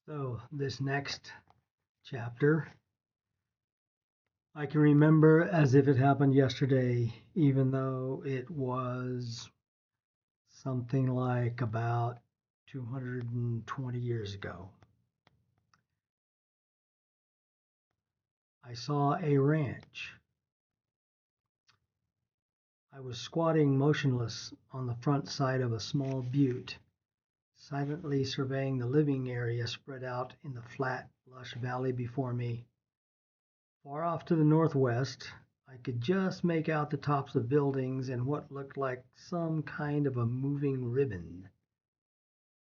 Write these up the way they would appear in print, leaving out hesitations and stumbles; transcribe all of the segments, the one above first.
So, this next chapter, I can remember as if it happened yesterday, even though it was something like about 220 years ago. I saw a ranch. I was squatting motionless on the front side of a small butte, silently surveying the living area spread out in the flat, lush valley before me. Far off to the northwest, I could just make out the tops of buildings and what looked like some kind of a moving ribbon.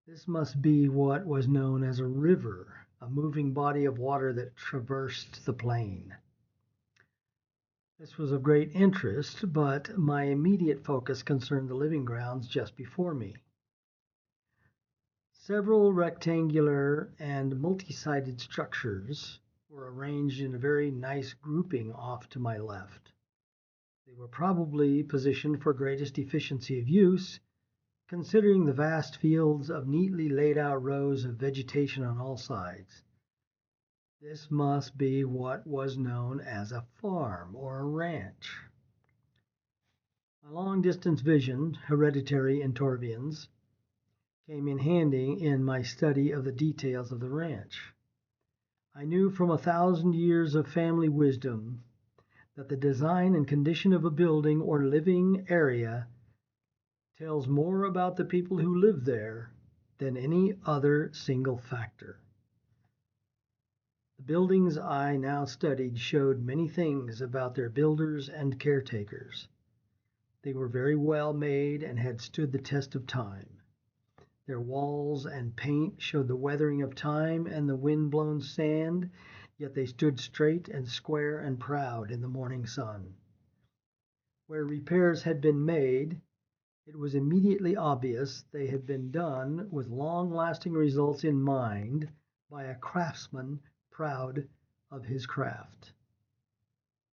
This must be what was known as a river, a moving body of water that traversed the plain. This was of great interest, but my immediate focus concerned the living grounds just before me. Several rectangular and multi-sided structures were arranged in a very nice grouping off to my left. They were probably positioned for greatest efficiency of use, considering the vast fields of neatly laid out rows of vegetation on all sides. This must be what was known as a farm or a ranch. My long distance vision, hereditary in Torvians, came in handy in my study of the details of the ranch. I knew from 1,000 years of family wisdom that the design and condition of a building or living area tells more about the people who live there than any other single factor. The buildings I now studied showed many things about their builders and caretakers. They were very well made and had stood the test of time. Their walls and paint showed the weathering of time and the wind-blown sand, yet they stood straight and square and proud in the morning sun. Where repairs had been made, it was immediately obvious they had been done with long-lasting results in mind by a craftsman proud of his craft.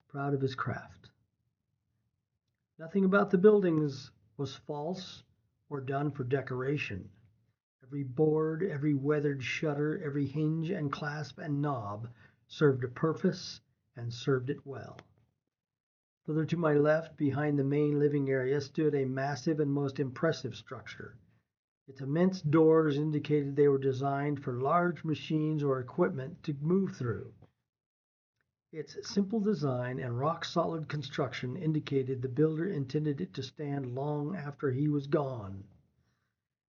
Proud of his craft. Nothing about the buildings was false or done for decoration. Every board, every weathered shutter, every hinge and clasp and knob served a purpose and served it well. Further to my left, behind the main living area, stood a massive and most impressive structure. Its immense doors indicated they were designed for large machines or equipment to move through. Its simple design and rock-solid construction indicated the builder intended it to stand long after he was gone.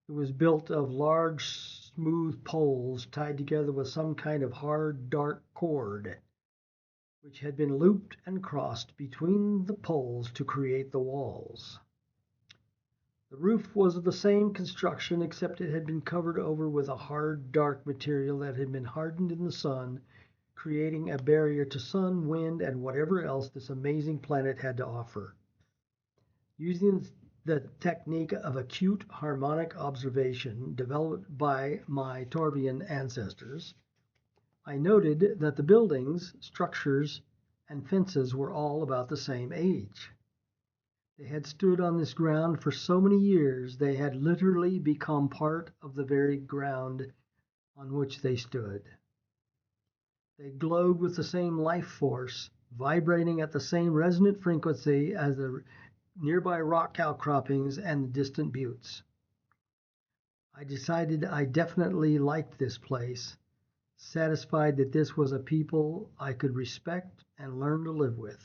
It was built of large, smooth poles tied together with some kind of hard, dark cord, which had been looped and crossed between the poles to create the walls. The roof was of the same construction, except it had been covered over with a hard, dark material that had been hardened in the sun, creating a barrier to sun, wind, and whatever else this amazing planet had to offer. Using the technique of acute harmonic observation developed by my Torvian ancestors, I noted that the buildings, structures, and fences were all about the same age. They had stood on this ground for so many years, they had literally become part of the very ground on which they stood. They glowed with the same life force, vibrating at the same resonant frequency as the nearby rock outcroppings and the distant buttes. I decided I definitely liked this place, satisfied that this was a people I could respect and learn to live with.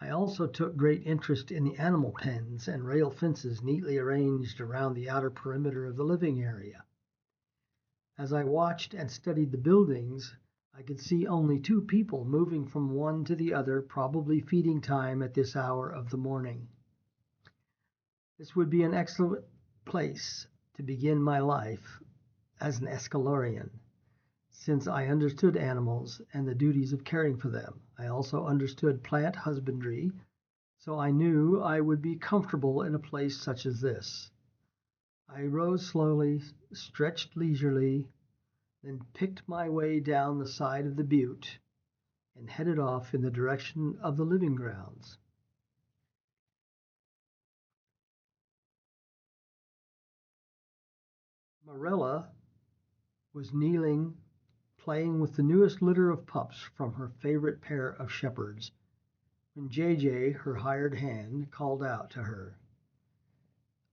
I also took great interest in the animal pens and rail fences neatly arranged around the outer perimeter of the living area. As I watched and studied the buildings, I could see only two people moving from one to the other, probably feeding time at this hour of the morning. This would be an excellent place to begin my life as an Escalorian, since I understood animals and the duties of caring for them. I also understood plant husbandry, so I knew I would be comfortable in a place such as this. I rose slowly, stretched leisurely, then picked my way down the side of the butte and headed off in the direction of the living grounds. Marilla was kneeling, playing with the newest litter of pups from her favorite pair of shepherds, when JJ, her hired hand, called out to her,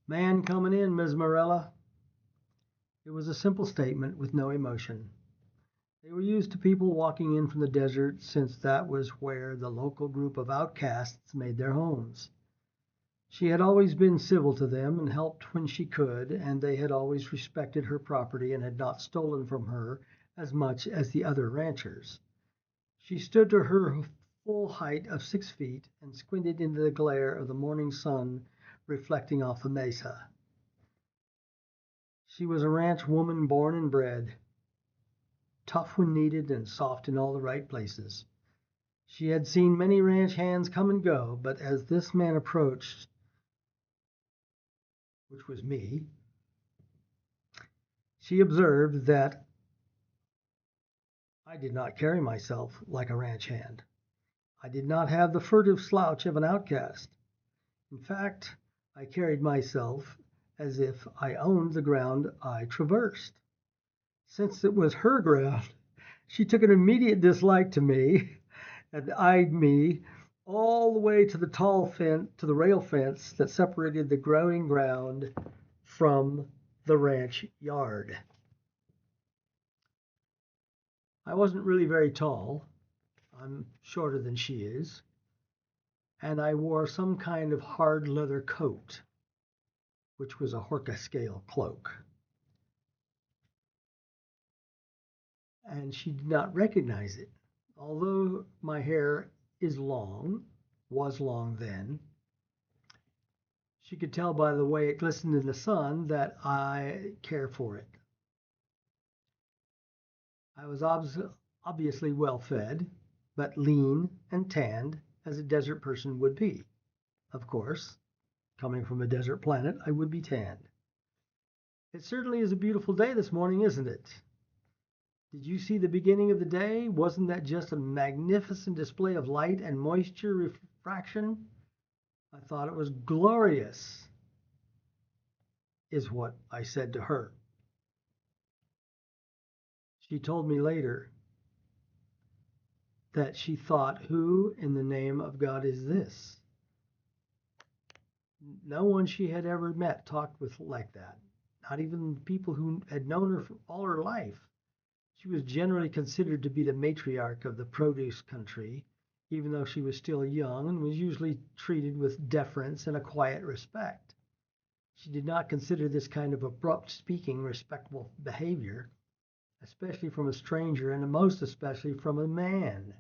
"Man coming in, Miss Marilla." It was a simple statement with no emotion. They were used to people walking in from the desert, since that was where the local group of outcasts made their homes. She had always been civil to them and helped when she could, and they had always respected her property and had not stolen from her as much as the other ranchers. She stood to her full height of 6 feet and squinted into the glare of the morning sun reflecting off the mesa. She was a ranch woman born and bred, tough when needed and soft in all the right places. She had seen many ranch hands come and go, but as this man approached, which was me, she observed that I did not carry myself like a ranch hand. I did not have the furtive slouch of an outcast. In fact, I carried myself as if I owned the ground I traversed. Since it was her ground, she took an immediate dislike to me and eyed me all the way to the rail fence that separated the growing ground from the ranch yard. I wasn't really very tall. I'm shorter than she is. And I wore some kind of hard leather coat, which was a Horka scale cloak. And she did not recognize it. Although my hair was long then, she could tell by the way it glistened in the sun that I care for it. I was obviously well fed, but lean and tanned as a desert person would be. Of course, coming from a desert planet, I would be tanned. It certainly is a beautiful day this morning, isn't it? Did you see the beginning of the day? Wasn't that just a magnificent display of light and moisture refraction? I thought it was glorious, is what I said to her. She told me later that she thought, who in the name of God is this? No one she had ever met talked with like that. Not even people who had known her for all her life. She was generally considered to be the matriarch of the produce country, even though she was still young and was usually treated with deference and a quiet respect. She did not consider this kind of abrupt speaking respectable behavior, especially from a stranger and most especially from a man.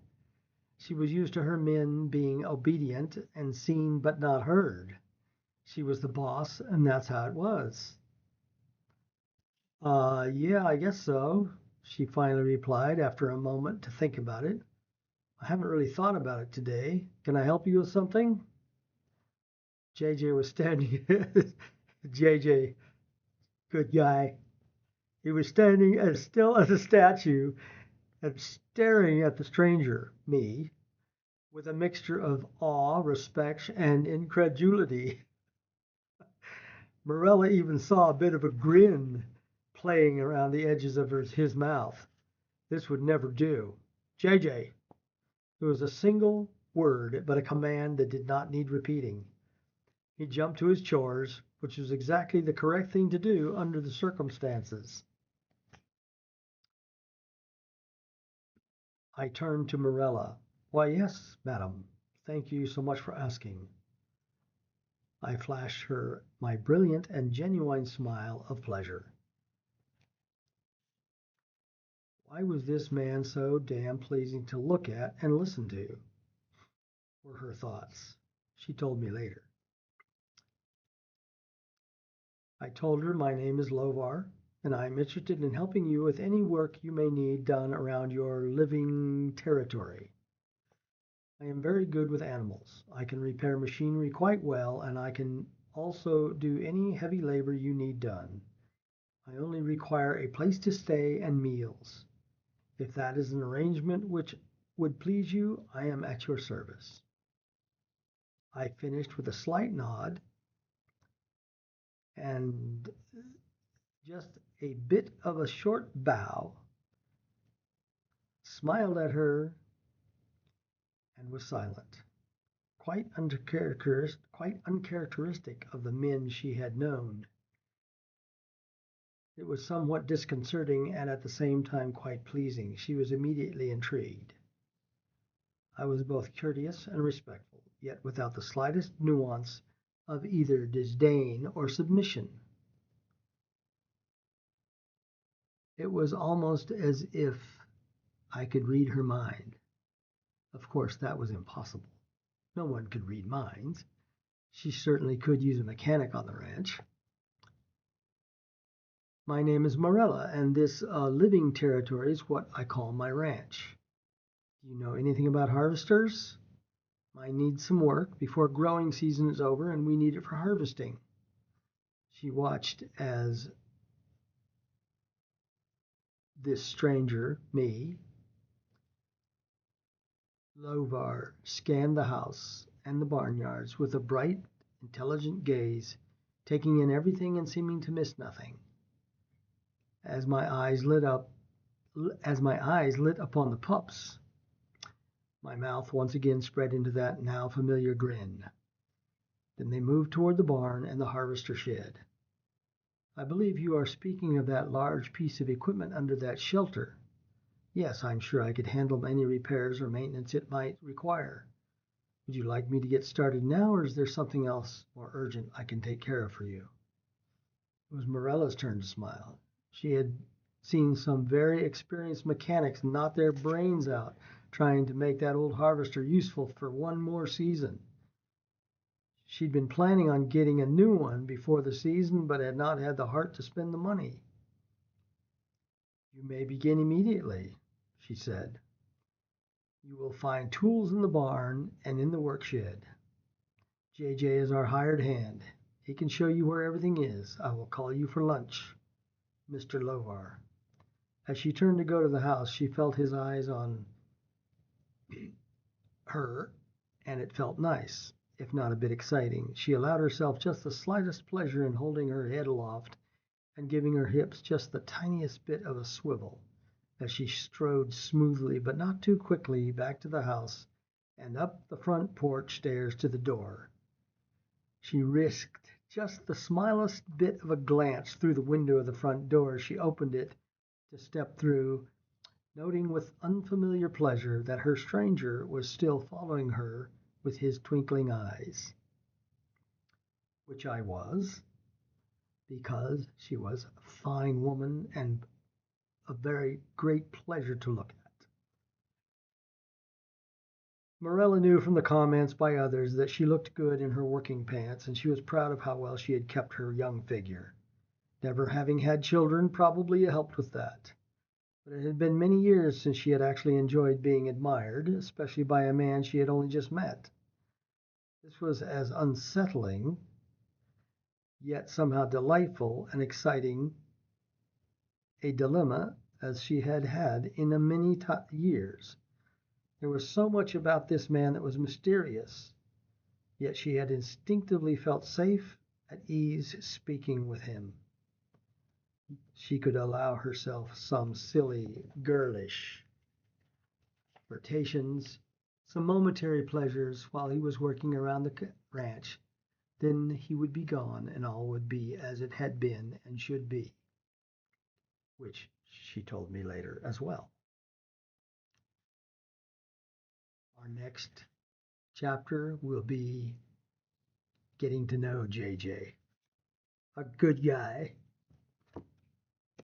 She was used to her men being obedient and seen but not heard. She was the boss, and that's how it was. Yeah, I guess so, she finally replied after a moment to think about it. I haven't really thought about it today. Can I help you with something? JJ was standing. JJ, good guy. He was standing as still as a statue and staring at the stranger, me, with a mixture of awe, respect, and incredulity. Morella even saw a bit of a grin playing around the edges of his mouth. This would never do. JJ, it was a single word, but a command that did not need repeating. He jumped to his chores, which was exactly the correct thing to do under the circumstances. I turned to Morella. Why, yes, madam. Thank you so much for asking. I flashed her my brilliant and genuine smile of pleasure. Why was this man so damn pleasing to look at and listen to? Were her thoughts. She told me later. I told her my name is Lovar, and I am interested in helping you with any work you may need done around your living territory. I am very good with animals. I can repair machinery quite well, and I can also do any heavy labor you need done. I only require a place to stay and meals. If that is an arrangement which would please you, I am at your service. I finished with a slight nod and just a bit of a short bow, smiled at her, and was silent. Quite uncharacteristic of the men she had known. It was somewhat disconcerting and at the same time quite pleasing. She was immediately intrigued. I was both courteous and respectful, yet without the slightest nuance of either disdain or submission. It was almost as if I could read her mind. Of course, that was impossible. No one could read minds. She certainly could use a mechanic on the ranch. My name is Morella, and this living territory is what I call my ranch. Do you know anything about harvesters? Mine needs some work before growing season is over, and we need it for harvesting. She watched as this stranger, me, Lovar, scanned the house and the barnyards with a bright, intelligent gaze, taking in everything and seeming to miss nothing. As my eyes lit upon the pups, my mouth once again spread into that now familiar grin. Then they moved toward the barn and the harvester shed. I believe you are speaking of that large piece of equipment under that shelter. Yes, I'm sure I could handle any repairs or maintenance it might require. Would you like me to get started now, or is there something else more urgent I can take care of for you? It was Morella's turn to smile. She had seen some very experienced mechanics knot their brains out trying to make that old harvester useful for one more season. She'd been planning on getting a new one before the season, but had not had the heart to spend the money. You may begin immediately, she said. You will find tools in the barn and in the work shed. JJ is our hired hand. He can show you where everything is. I will call you for lunch, Mr. Lovar. As she turned to go to the house, she felt his eyes on her, and it felt nice, if not a bit exciting. She allowed herself just the slightest pleasure in holding her head aloft and giving her hips just the tiniest bit of a swivel as she strode smoothly, but not too quickly, back to the house and up the front porch stairs to the door. She risked just the smallest bit of a glance through the window of the front door as she opened it to step through, noting with unfamiliar pleasure that her stranger was still following her with his twinkling eyes, which I was, because she was a fine woman and a very great pleasure to look at. Morella knew from the comments by others that she looked good in her working pants, and she was proud of how well she had kept her young figure. Never having had children probably helped with that. But it had been many years since she had actually enjoyed being admired, especially by a man she had only just met. This was as unsettling, yet somehow delightful and exciting a dilemma as she had had in a many years. There was so much about this man that was mysterious, yet she had instinctively felt safe, at ease speaking with him. She could allow herself some silly, girlish flirtations, some momentary pleasures while he was working around the ranch. Then he would be gone, and all would be as it had been and should be, which she told me later as well. Our next chapter will be getting to know JJ, a good guy.